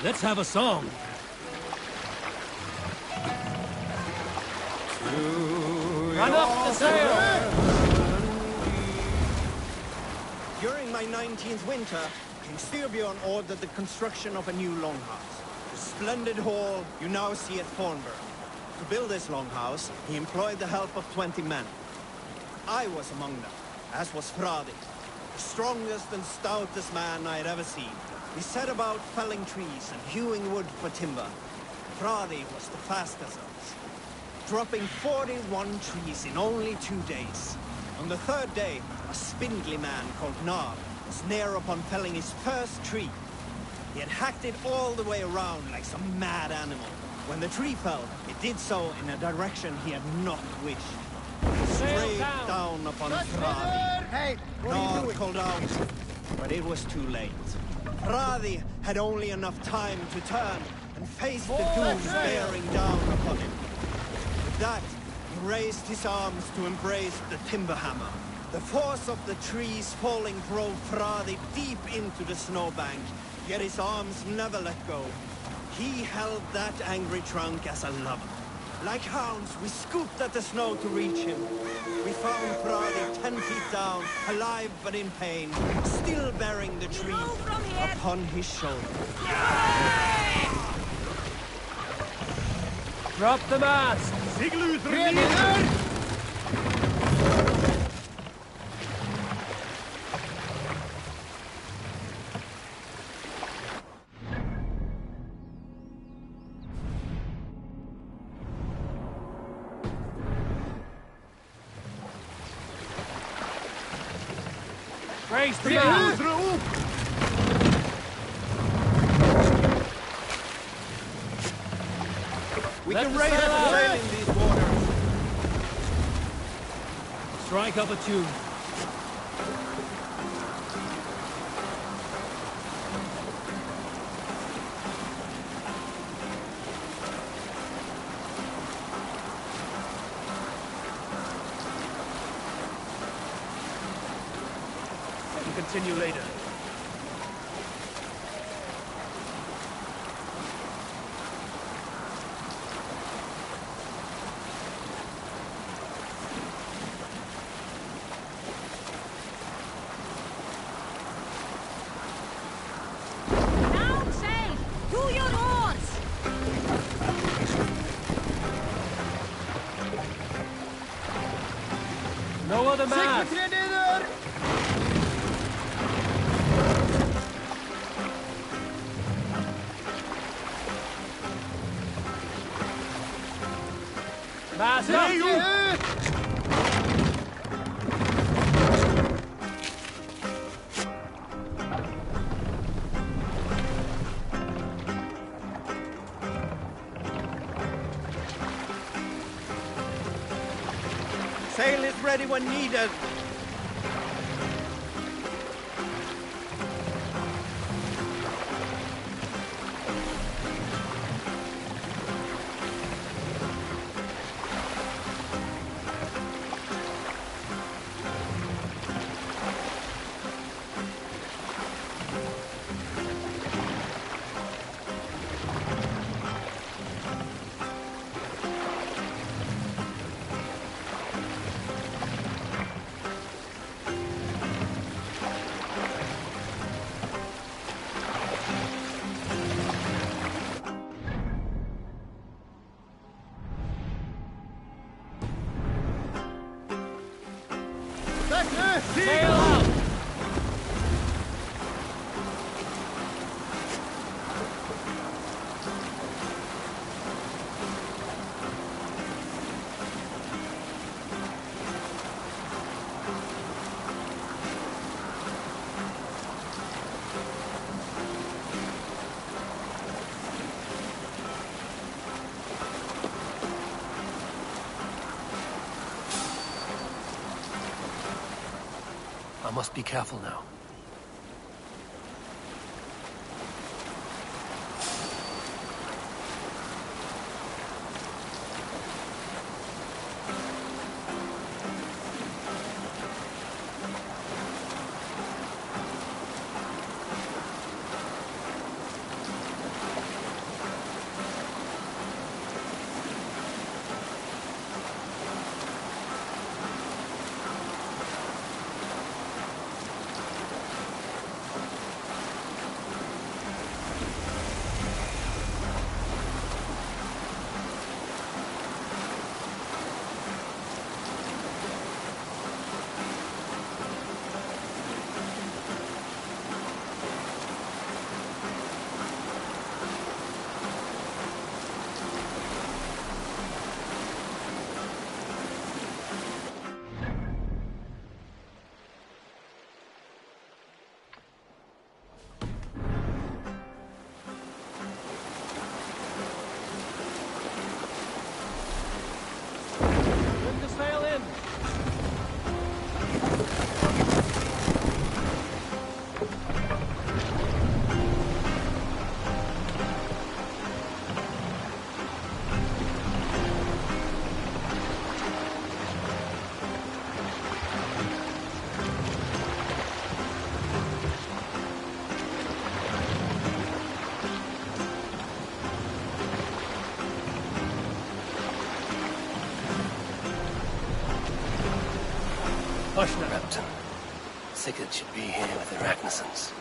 Let's have a song. Run up the sail! During my 19th winter, King Styrbjorn ordered the construction of a new longhouse. The splendid hall you now see at Thornburg. To build this longhouse, he employed the help of 20 men. I was among them, as was Fradi, the strongest and stoutest man I had ever seen. We set about felling trees and hewing wood for timber. Fradi was the fastest of us, dropping 41 trees in only 2 days. On the third day, a spindly man called Nar was near upon felling his first tree. He had hacked it all the way around like some mad animal. When the tree fell, it did so in a direction he had not wished. Straight down upon Fradi. Hey, what are you Nar doing? called out, but it was too late. Fradi had only enough time to turn and face the doom bearing down upon him. With that, he raised his arms to embrace the timber hammer. The force of the trees falling drove Fradi deep into the snowbank, yet his arms never let go. He held that angry trunk as a lover. Like hounds, we scooped at the snow to reach him. We found Fradi 10 feet down, alive but in pain, still bearing the tree upon his shoulder. Drop the mast! Raise the mast! We can raise the sail in these waters. Strike up a tune. We'll continue later. No other man! Mass up! Sail is ready when needed. Sail out! I must be careful now. Hush now. Repton. Sigurd should be here with the Ragnarsons.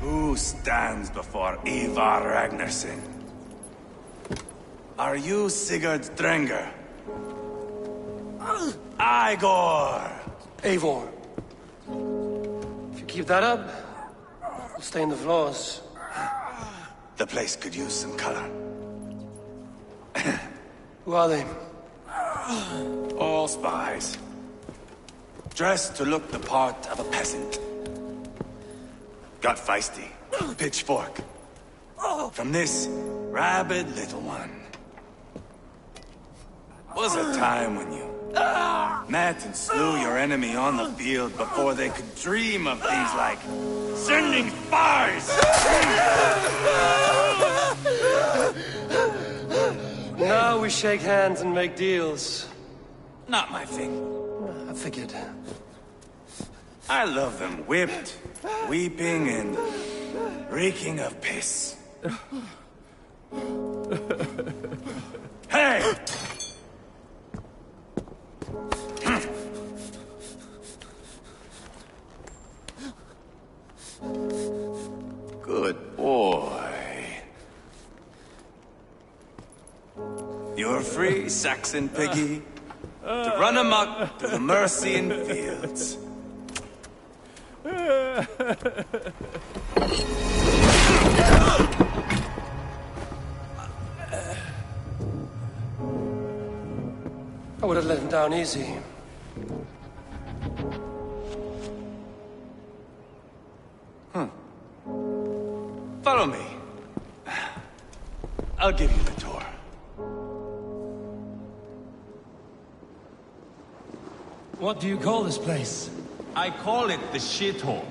Who stands before Ivar Ragnarsson? Are you Sigurd Drenger? Igor! Eivor. If you keep that up, you'll stay in the floors. The place could use some color. Who are they? All spies. Dressed to look the part of a peasant. Got feisty. Pitchfork. From this rabid little one. Was a time when you met and slew your enemy on the field before they could dream of things like sending spies! Now we shake hands and make deals. Not my thing. I figured. I love them whipped, weeping, and reeking of piss. Hey! Good boy. You're free, Saxon piggy, to run amok through the Mercian fields. I would have let him down easy. Follow me. I'll give you the tour. What do you call this place? I call it the shithole.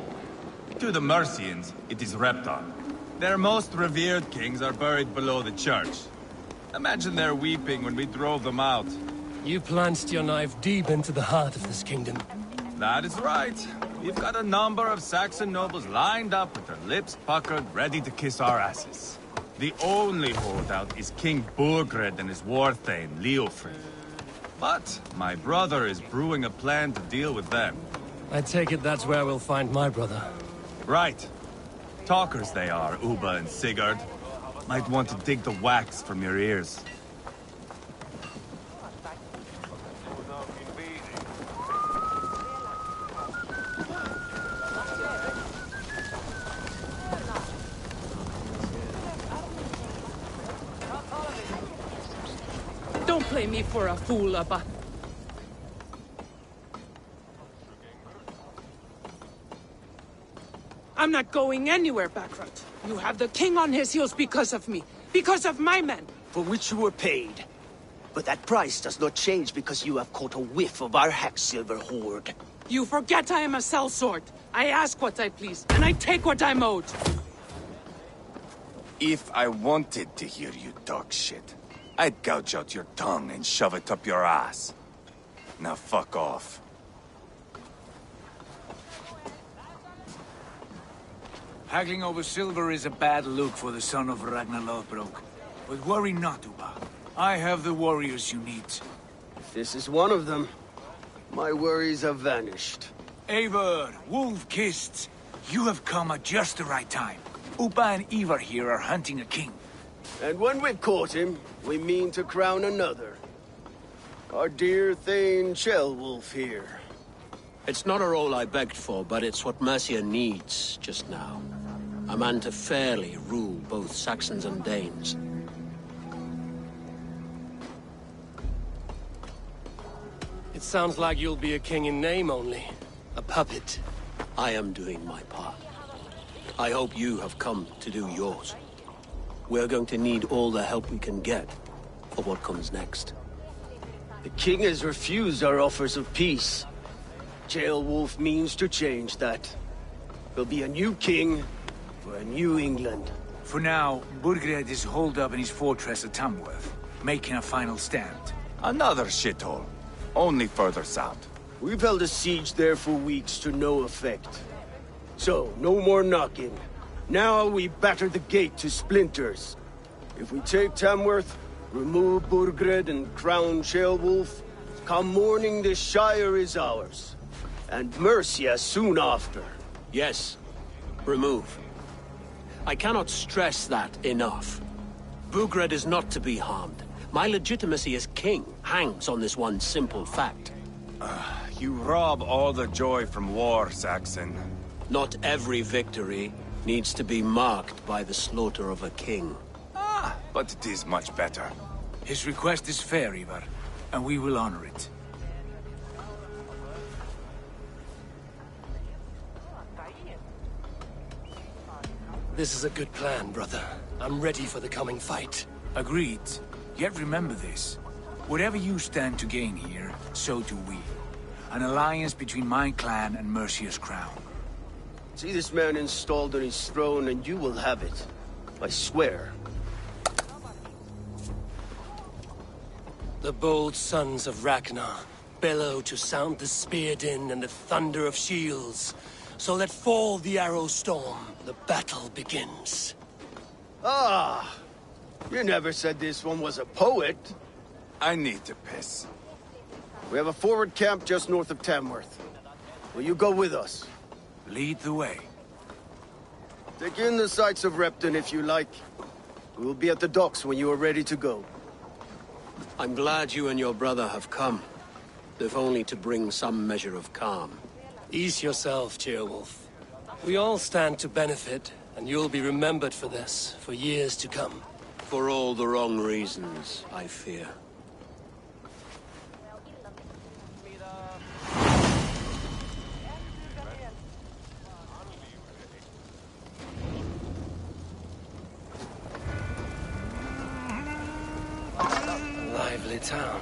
To the Mercians, it is Repton. Their most revered kings are buried below the church. Imagine their weeping when we drove them out. You plunged your knife deep into the heart of this kingdom. That is right. We've got a number of Saxon nobles lined up with their lips puckered, ready to kiss our asses. The only holdout is King Burgred and his war thane, Leofrid. But my brother is brewing a plan to deal with them. I take it that's where we'll find my brother. Right. Talkers they are, Uba and Sigurd. Might want to dig the wax from your ears. Don't play me for a fool, Abba. I'm not going anywhere, Backrot. You have the king on his heels because of me. Because of my men. For which you were paid. But that price does not change because you have caught a whiff of our Hacksilver hoard. You forget I am a sellsword. I ask what I please, and I take what I'm owed. If I wanted to hear you talk shit, I'd gouge out your tongue and shove it up your ass. Now fuck off. Haggling over silver is a bad look for the son of Ragnar Lothbrok. But worry not, Uba. I have the warriors you need. If this is one of them, my worries have vanished. Eivor, Wolf-Kissed, you have come at just the right time. Uba and Ivar here are hunting a king. And when we've caught him, we mean to crown another. Our dear Thane Ceolwulf here. It's not a role I begged for, but it's what Mercia needs just now. A man to fairly rule both Saxons and Danes. It sounds like you'll be a king in name only. A puppet. I am doing my part. I hope you have come to do yours. We're going to need all the help we can get for what comes next. The king has refused our offers of peace. Ceolwulf means to change that. There'll be a new king for a new England. For now, Burgred is holed up in his fortress at Tamworth, making a final stand. Another shithole. Only further south. We've held a siege there for weeks to no effect. So, no more knocking. Now we batter the gate to splinters. If we take Tamworth, remove Burgred and crown Ceolwulf, come morning the Shire is ours. And Mercia soon after. Yes, remove. I cannot stress that enough. Burgred is not to be harmed. My legitimacy as king hangs on this one simple fact. You rob all the joy from war, Saxon. Not every victory needs to be marked by the slaughter of a king. But it is much better. His request is fair, Ivar, and we will honor it. This is a good plan, brother. I'm ready for the coming fight. Agreed. Yet remember this. Whatever you stand to gain here, so do we. An alliance between my clan and Mercia's crown. See this man installed on his throne and you will have it. I swear. The bold sons of Ragnar bellow to sound the spear din and the thunder of shields. So let fall the arrow storm. The battle begins. Ah! You never said this one was a poet. I need to piss. We have a forward camp just north of Tamworth. Will you go with us? Lead the way. Take in the sights of Repton if you like. We'll be at the docks when you are ready to go. I'm glad you and your brother have come, if only to bring some measure of calm. Ease yourself, Ceolwulf. We all stand to benefit, and you'll be remembered for this, for years to come. For all the wrong reasons, I fear. A lively town.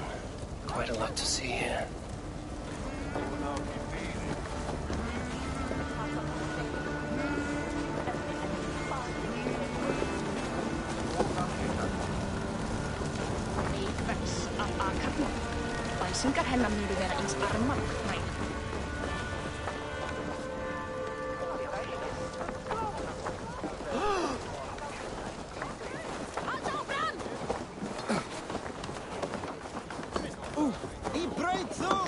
Quite a lot to see here. Varsinkaan hän myydään ens armarknain. He break through!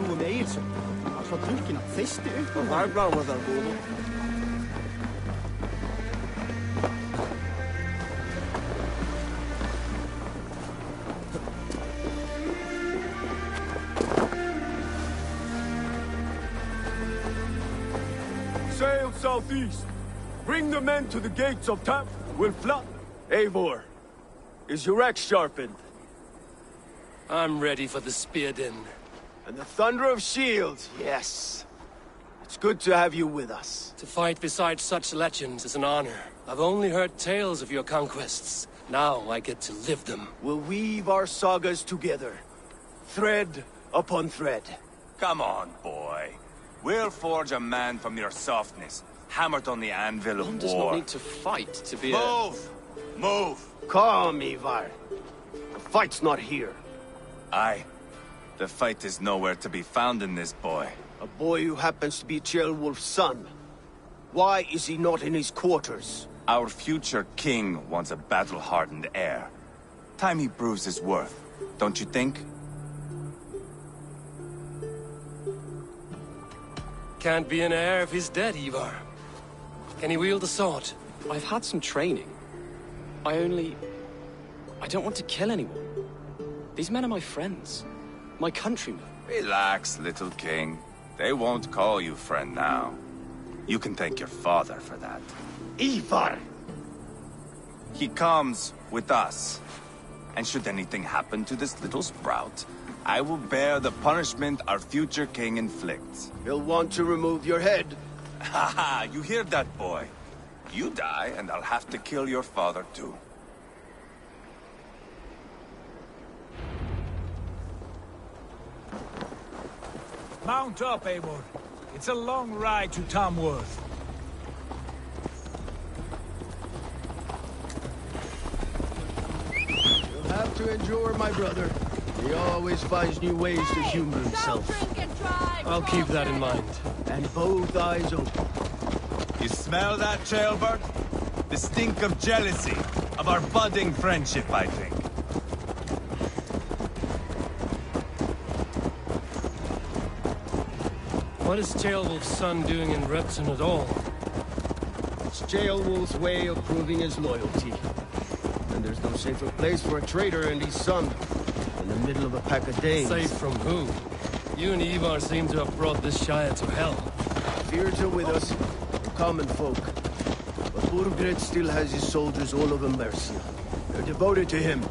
Þú Egilsson? Hann svo drukkinn að þeisti upp. Það er bláma þar, góðu. Sail southeast. Bring the men to the gates of Tam. We'll flood. Eivor, is your axe sharpened? I'm ready for the spear din. And the thunder of shields, yes. It's good to have you with us. To fight beside such legends is an honor. I've only heard tales of your conquests. Now I get to live them. We'll weave our sagas together. Thread upon thread. Come on, boy. We'll forge a man from your softness, hammered on the anvil of One war. does not need to fight to be Move! Move! Calm, Ivar. The fight's not here. Aye. The fight is nowhere to be found in this boy. A boy who happens to be Ceolwulf's son. Why is he not in his quarters? Our future king wants a battle-hardened heir. Time he proves his worth, don't you think? Can't be an heir if he's dead, Ivar. Can he wield a sword? I've had some training. I don't want to kill anyone. These men are my friends. My countrymen. Relax, little king. They won't call you friend now. You can thank your father for that. Ivar! He comes with us. And should anything happen to this little sprout, I will bear the punishment our future king inflicts. He'll want to remove your head. Haha, you hear that, boy? You die, and I'll have to kill your father, too. Mount up, Eivor. It's a long ride to Tamworth. You'll have to endure, my brother. He always finds new ways to humor himself. I'll keep that in mind. And both eyes open. You smell that, Ceolbert? The stink of jealousy, of our budding friendship, I think. What is Ceolwulf's son doing in Repton at all? It's Ceolwulf's way of proving his loyalty. And there's no safer place for a traitor and his son in the middle of a pack of Danes. Safe from who? You and Ivar seem to have brought this Shire to hell. Fears are with us, the common folk. But Burgred still has his soldiers all over Mercia. They're devoted to him,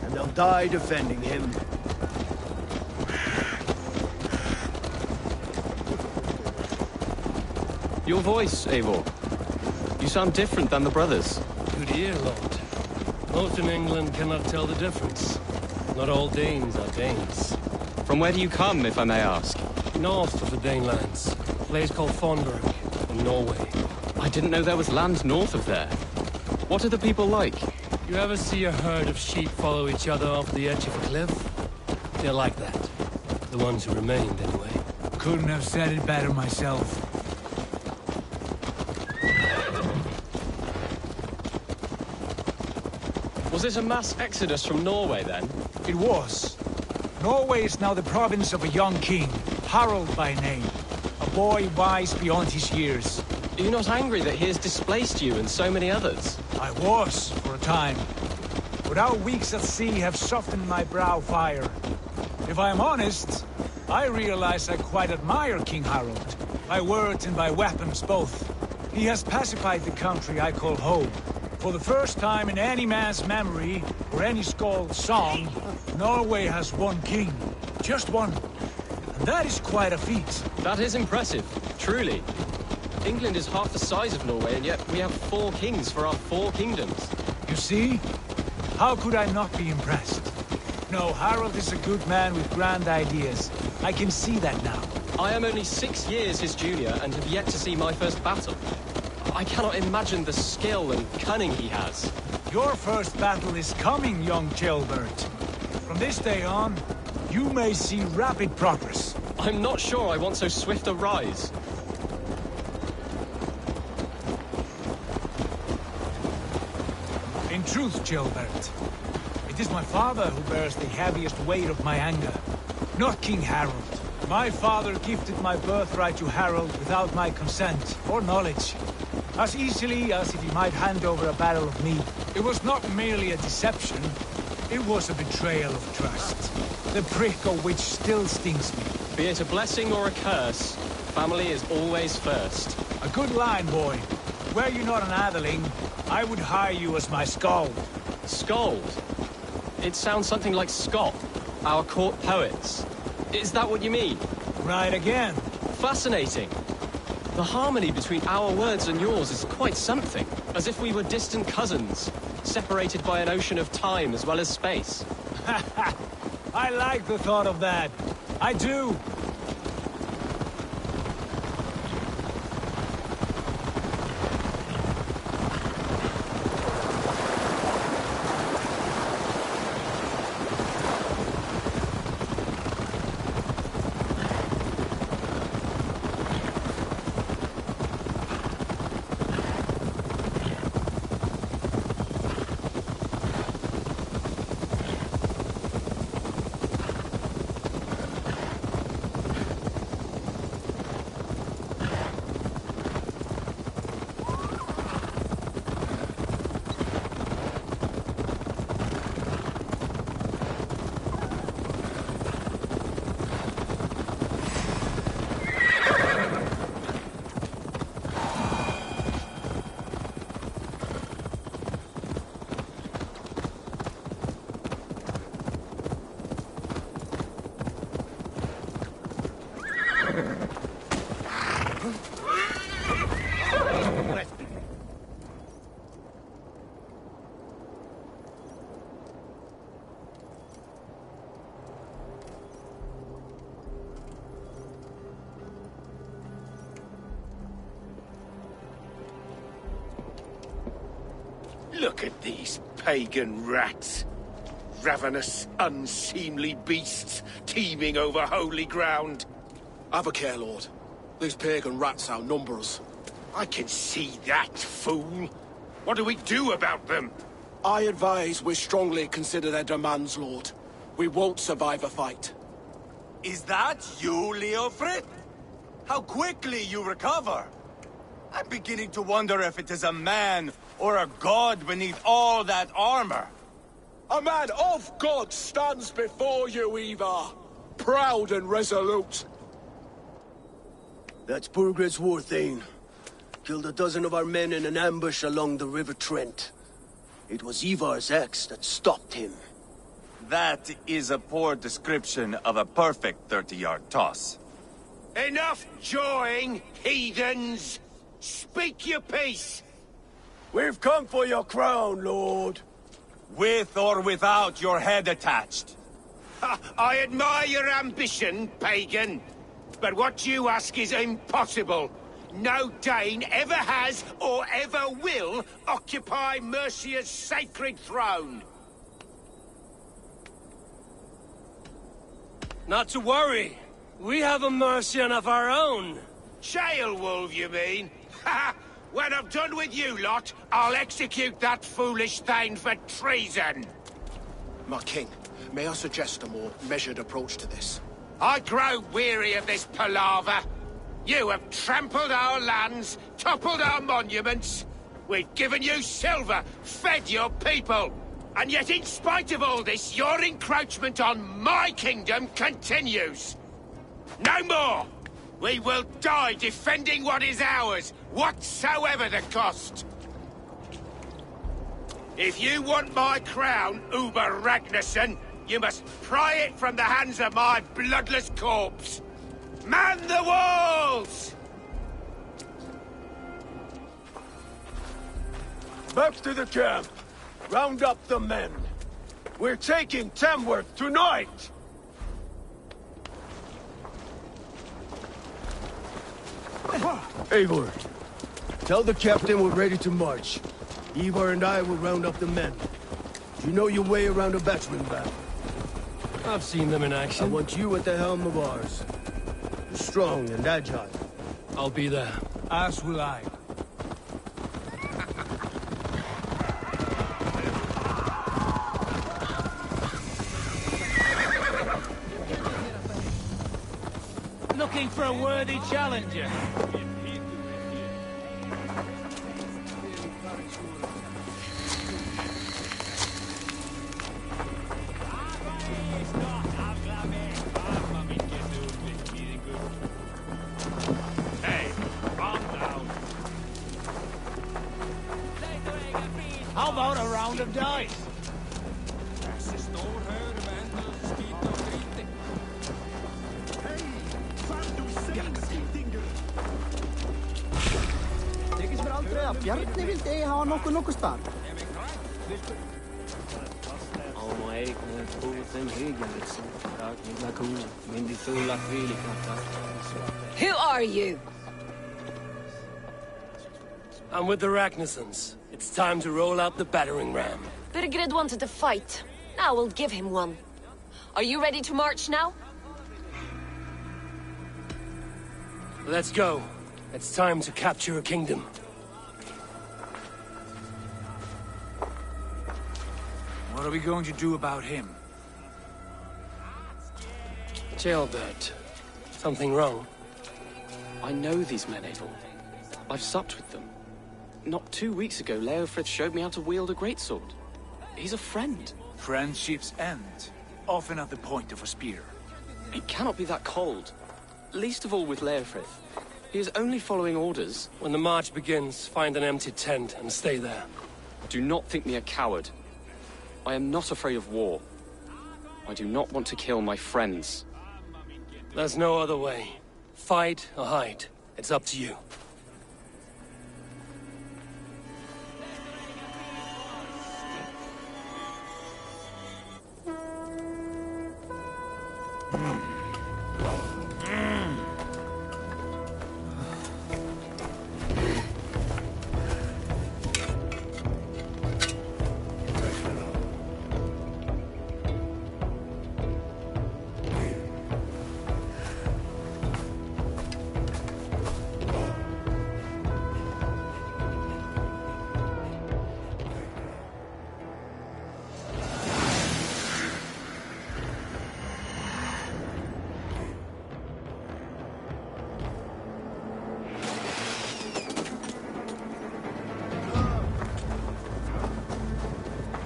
and they'll die defending him. Your voice, Eivor. You sound different than the brothers. Good ear, Lord. Most in England cannot tell the difference. Not all Danes are Danes. From where do you come, if I may ask? North of the Danelands. A place called Thornburg, in Norway. I didn't know there was land north of there. What are the people like? You ever see a herd of sheep follow each other off the edge of a cliff? They're like that. The ones who remained, anyway. Couldn't have said it better myself. Was it a mass exodus from Norway, then? It was. Norway is now the province of a young king, Harald by name. A boy wise beyond his years. Are you not angry that he has displaced you and so many others? I was, for a time. But our weeks at sea have softened my brow fire. If I am honest, I realize I quite admire King Harald. By words and by weapons both. He has pacified the country I call home. For the first time in any man's memory, or any skald's song, Norway has one king. Just one. And that is quite a feat. That is impressive, truly. England is half the size of Norway, and yet we have 4 kings for our 4 kingdoms. You see? How could I not be impressed? No, Harald is a good man with grand ideas. I can see that now. I am only 6 years his junior, and have yet to see my first battle. I cannot imagine the skill and cunning he has. Your first battle is coming, young Ceolbert. From this day on, you may see rapid progress. I'm not sure I want so swift a rise. In truth, Gilbert, it is my father who bears the heaviest weight of my anger, not King Harold. My father gifted my birthright to Harold without my consent or knowledge, as easily as if he might hand over a barrel of meat. It was not merely a deception, it was a betrayal of trust, the prick of which still stings me. Be it a blessing or a curse, family is always first. A good line, boy. Were you not an atheling, I would hire you as my skald. Scold? It sounds something like Scott, our court poets. Is that what you mean? Right again. Fascinating. The harmony between our words and yours is quite something. As if we were distant cousins, separated by an ocean of time as well as space. I like the thought of that. I do. Look at these pagan rats. Ravenous, unseemly beasts teeming over holy ground. Have a care, Lord. These pagan rats outnumber us. I can see that, fool. What do we do about them? I advise we strongly consider their demands, Lord. We won't survive a fight. Is that you, Leofrid? How quickly you recover! I'm beginning to wonder if it is a man or a god beneath all that armor. A man of God stands before you, Eva. Proud and resolute. That's Burgred's war thane. Killed a dozen of our men in an ambush along the River Trent. It was Ivar's axe that stopped him. That is a poor description of a perfect 30-yard toss. Enough jawing, heathens! Speak your piece! We've come for your crown, Lord. With or without your head attached. I admire your ambition, pagan. But what you ask is impossible. No Dane ever has or ever will occupy Mercia's sacred throne. Not to worry. We have a Mercian of our own. Jailwolf, you mean? Ha! When I'm done with you lot, I'll execute that foolish thing for treason. My king, may I suggest a more measured approach to this? I grow weary of this palaver. You have trampled our lands, toppled our monuments. We've given you silver, fed your people. And yet in spite of all this, your encroachment on my kingdom continues. No more! We will die defending what is ours, whatsoever the cost. If you want my crown, Uber Ragnarsson, you must pry it from the hands of my bloodless corpse. Man the walls! Back to the camp. Round up the men. We're taking Tamworth tonight! Eivor, tell the captain we're ready to march. Ivar and I will round up the men. Do you know your way around a batsman battle? I've seen them in action. I want you at the helm of ours. You're strong and agile. I'll be there. As will I. waiting for a worthy challenger. Hey, calm down. How about a round of dice? Tekist mér aldrei að Bjarni vildi eigi hafa nokkuð stað. Who are you? I'm with the Ragnarsons. It's time to roll out the battering ram. Birgrid wanted to fight. Now we'll give him one. Are you ready to march now? Let's go. It's time to capture a kingdom. What are we going to do about him? Jailbird. Something wrong? I know these men, Abel. I've supped with them. Not 2 weeks ago, Leofrith showed me how to wield a greatsword. He's a friend. Friendships end, often at the point of a spear. It cannot be that cold. Least of all with Leofrith. He is only following orders. When the march begins, find an empty tent and stay there. Do not think me a coward. I am not afraid of war. I do not want to kill my friends. There's no other way. Fight or hide. It's up to you.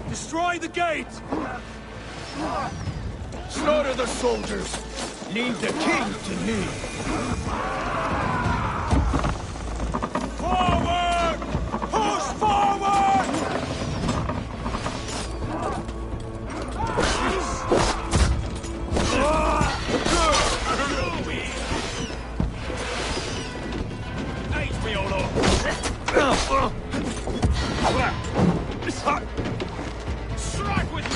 Destroy the gate! Slaughter the soldiers! Leave the king to me! Forward! Push forward! Ace me, O Lord! Strike with me!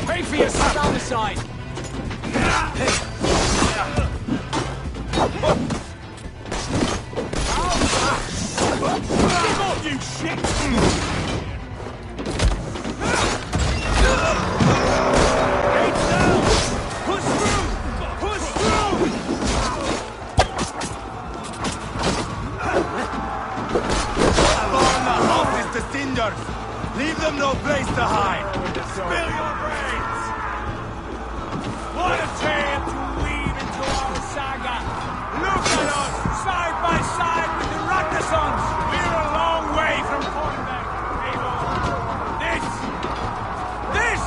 Pray for yourself down the side. Give up, you shit! Gates down! Push through! Push through! Burn the houses to cinders! Leave them no place to hide! Spill your brains! What a tale to weave into our saga! Look at us, side by side with the Ragnarsons! We're a long way from falling back, Abel. This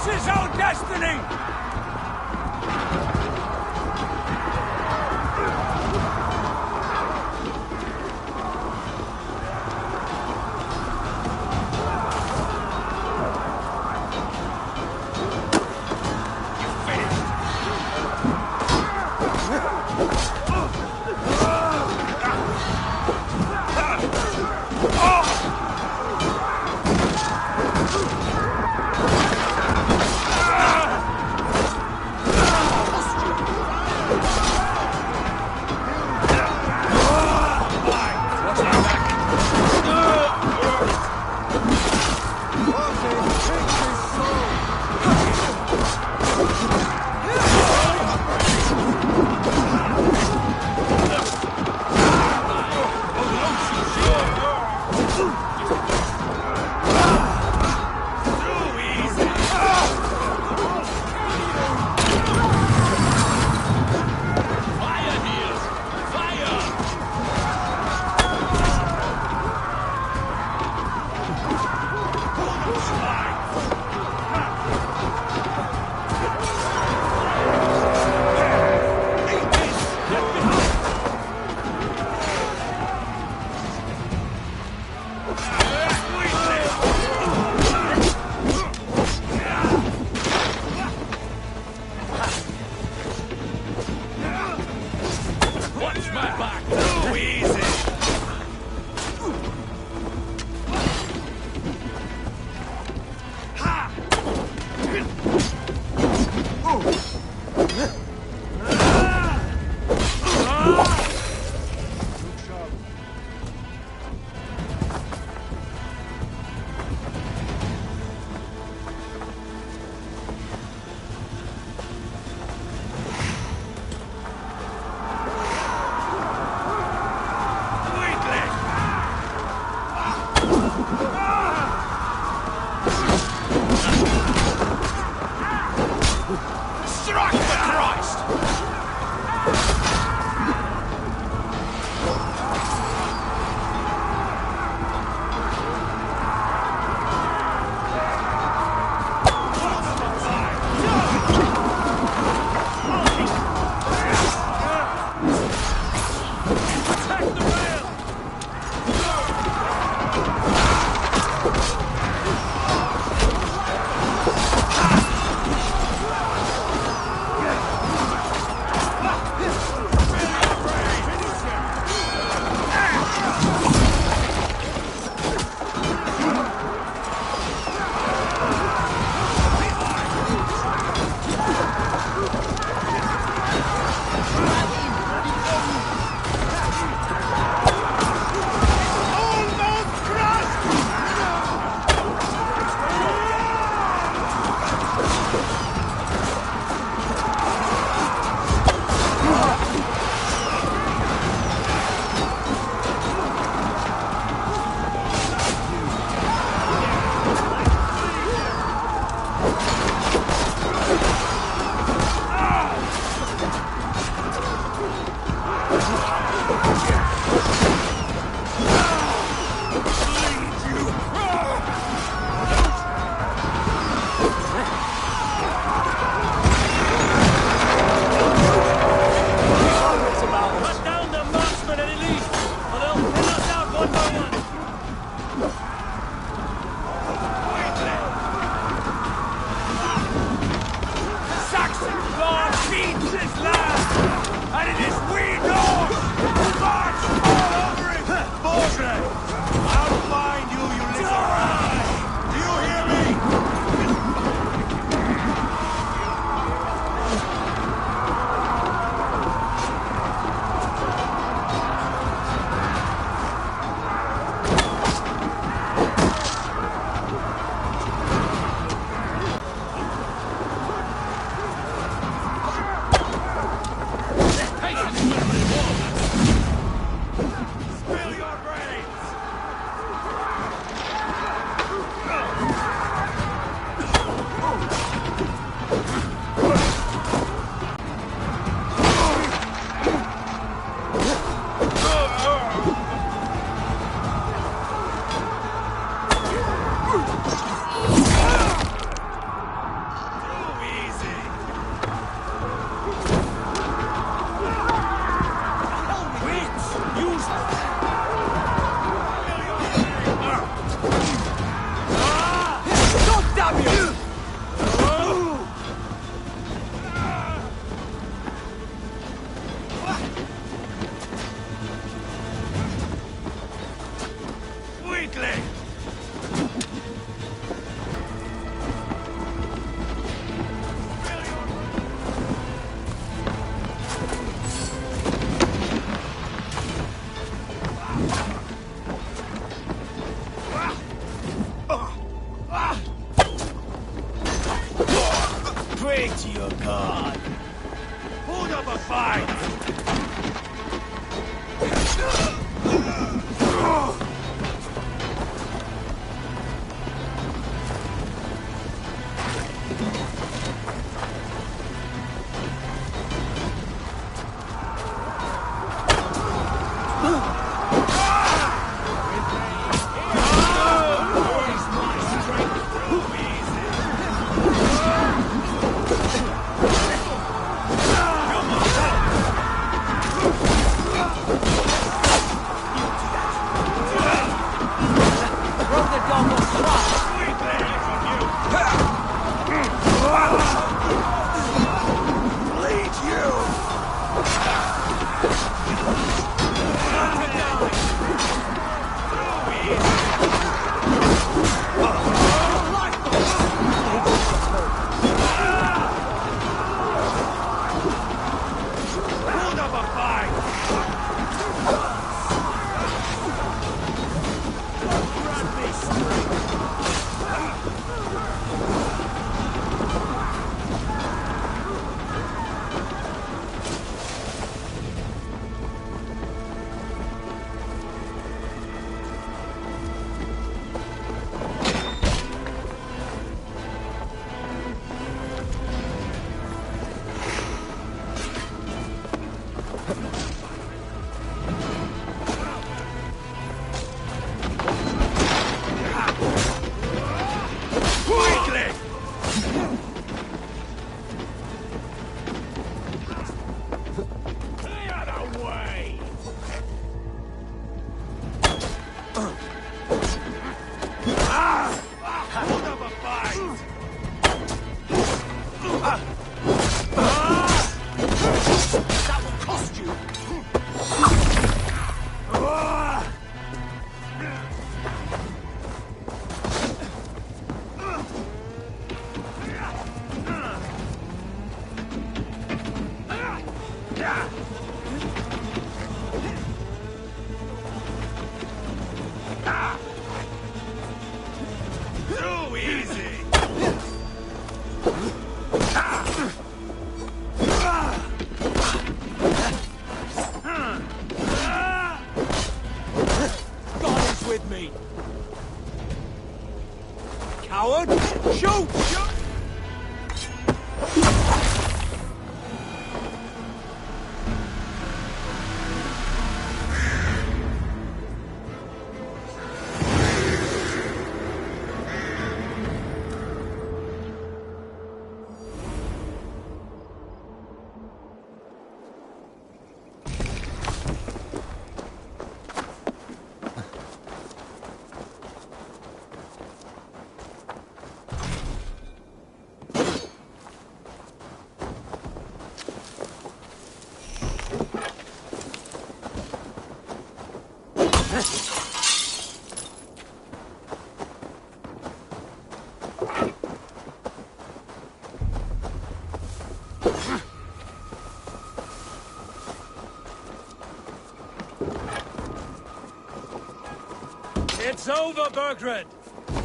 It's over, Burgred!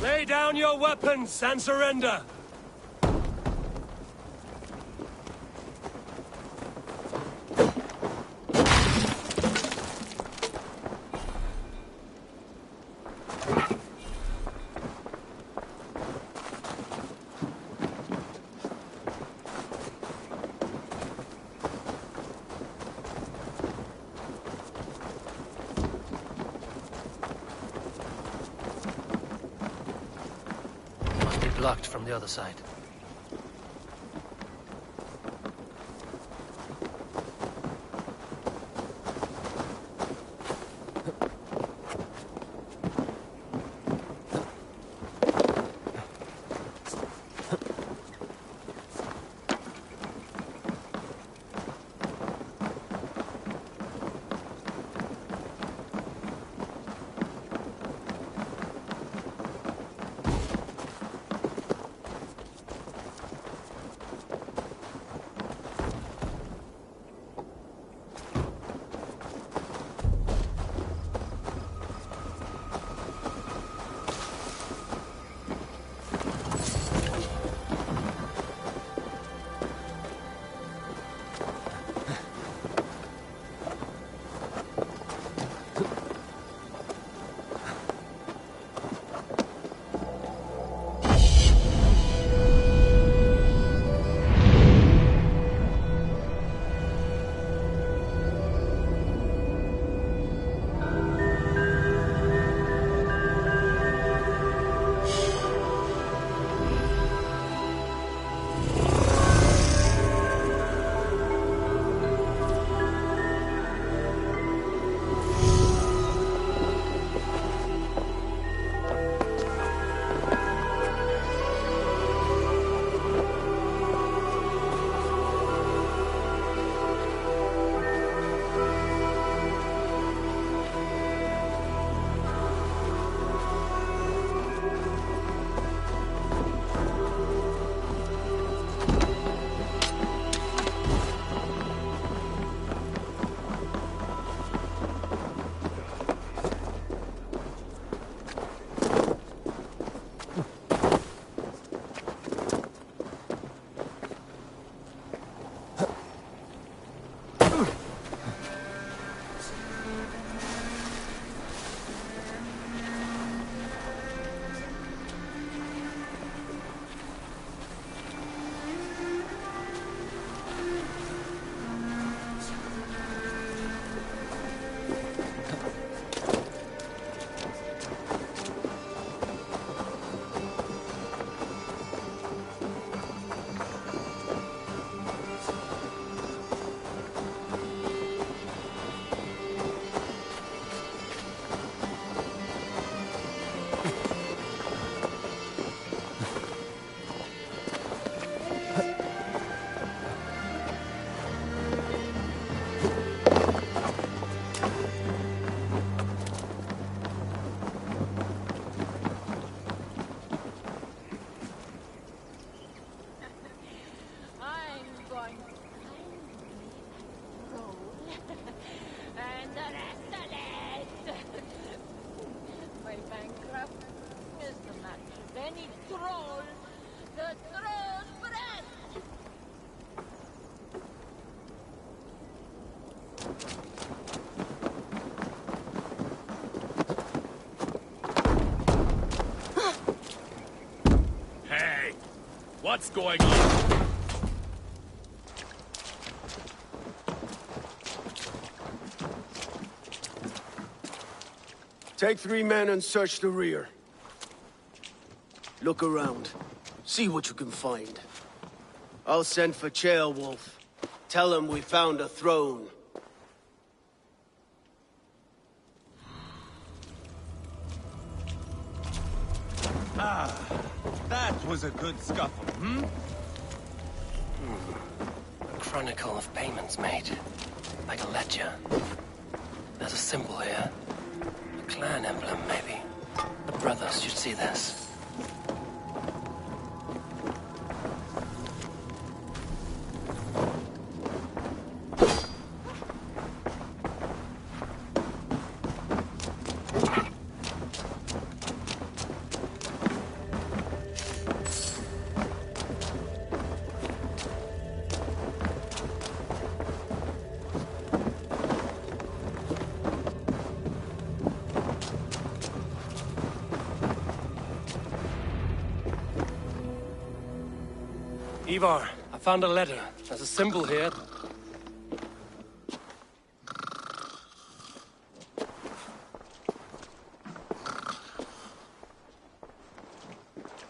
Lay down your weapons and surrender! Blocked from the other side. what's going on. Take 3 men and search the rear. Look around. See what you can find. I'll send for Chaelwolf. Tell him we found a throne. Ah, that was a good scuffle, hmm? A chronicle of payments made. Like a ledger. There's a symbol here. A clan emblem, maybe. The brothers should see this. Ivar, I found a letter. There's a symbol here.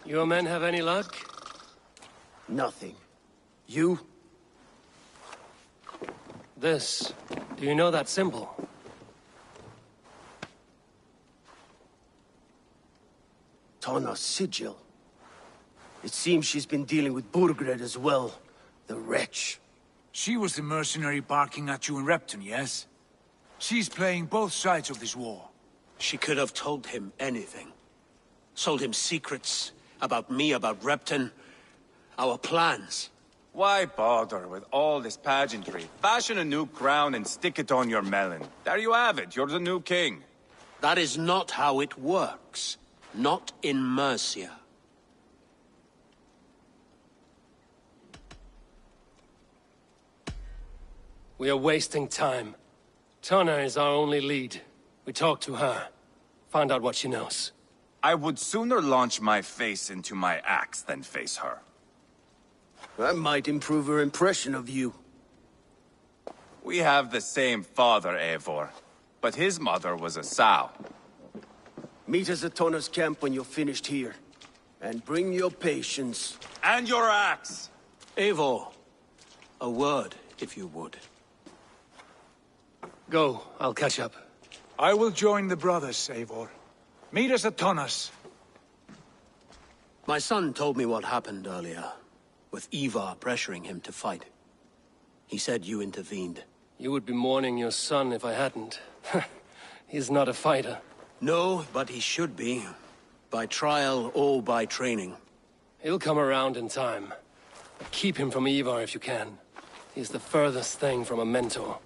Your men have any luck? Nothing. You? This. Do you know that symbol? Tana's sigil. It seems she's been dealing with Burgred as well. The wretch. She was the mercenary barking at you in Repton, yes? She's playing both sides of this war. She could have told him anything. Sold him secrets about me, about Repton, our plans. Why bother with all this pageantry? Fashion a new crown and stick it on your melon. There you have it, you're the new king. That is not how it works. Not in Mercia. We are wasting time. Tana is our only lead. We talk to her. Find out what she knows. I would sooner launch my face into my axe than face her. That might improve her impression of you. We have the same father, Eivor. But his mother was a sow. Meet us at Tana's camp when you're finished here. And bring your patience. And your axe! Eivor, a word, if you would. Go, I'll catch up. I will join the brothers, Eivor. Meet us at Tana's. My son told me what happened earlier, with Ivar pressuring him to fight. He said you intervened. You would be mourning your son if I hadn't. He's not a fighter. No, but he should be. By trial or by training. He'll come around in time. Keep him from Ivar if you can. He's the furthest thing from a mentor.